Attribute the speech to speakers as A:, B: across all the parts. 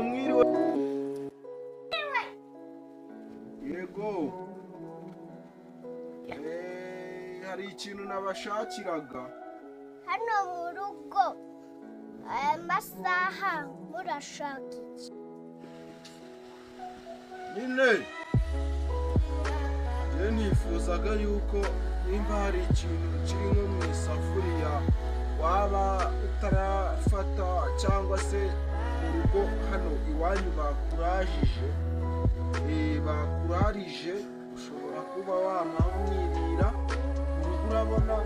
A: mwiriwe. Yego. Hari ikintu nabashakiraga.
B: Hano mu rugo aya masaha murashaka iki?
A: Nyine nifuzaga yuko nimba hari ikintu kiri nko mu isafuriya waba utarafata cyangwa se mu rugo hano iwanyu bakurarije ushobora kuba wamwirira mu rugo. Urabona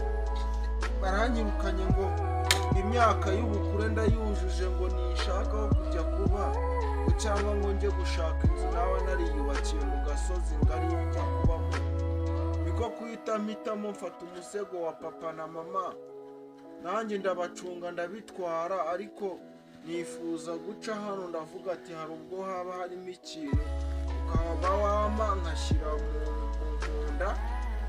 A: baranyirukanye ngo imyaka y'ubukure ndayujuje ngo nishakaho kujya kuba cyangwa ngo njye gushaka inzu nawe nariyubakiye mu gasozi ngari njya kubamo. Niko kuhita mpitamo mfata umusego wa papa na mama nanjye ndabacunga ndabitwara, ariko nifuza guca hano ndavuga ati hari ubwo haba harimo ikintu ukaba wama nkashyira mu nda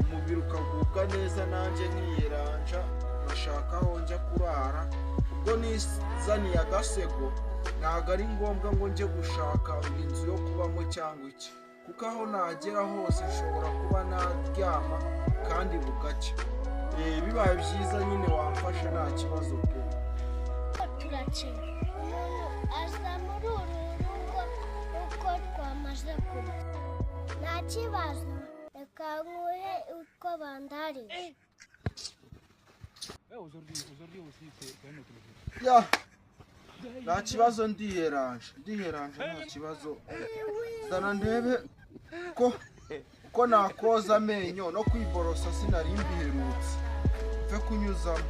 A: umubiri ukagubwa neza nanjye nkiyeranja nkashaka aho njya kurara. Ubwo nizaniye agasego ntabwo ari ngombwa ngo njye gushaka inzu yo kubamo cyangwa iki, kuko aho nagera hose nshobora kuba naryama kandi bugacya. Bibaye byiza nyine wamfashe nta kibazo pe.
B: Turakira umuntu aza muri uru rugo uko twamaze kurya, nta kibazo, reka nkure uko bandarije.
A: Nta kibazo ndiheranje nta kibazo. Zana ndebe ko nakoza amenyo no kwiborosa sinari mbiherutse mfe kunyuzamo.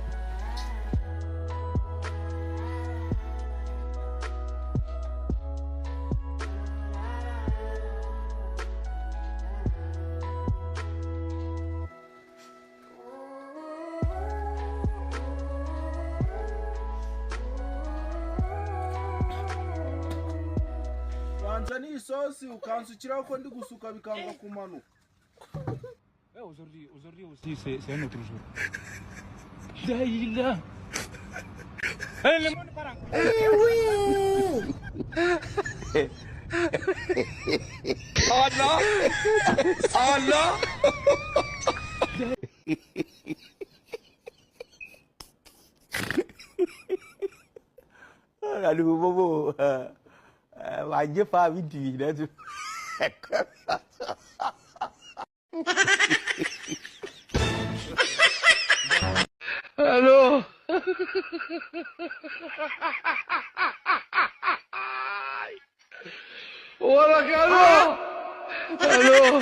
A: Wanza ni isosi ukansukiraho ko ndi gusuka bikanga kumanuka.
C: Aujourd'hui aussi c'est un autre jour. Là. Le monde part en Oh non. Oh non.
D: Aduh bobo. Wajib Pak Widi dah tu. Halo. Wala kamu. Halo.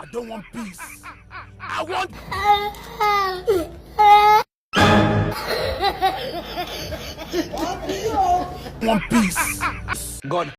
E: I don't want peace. I want peace. God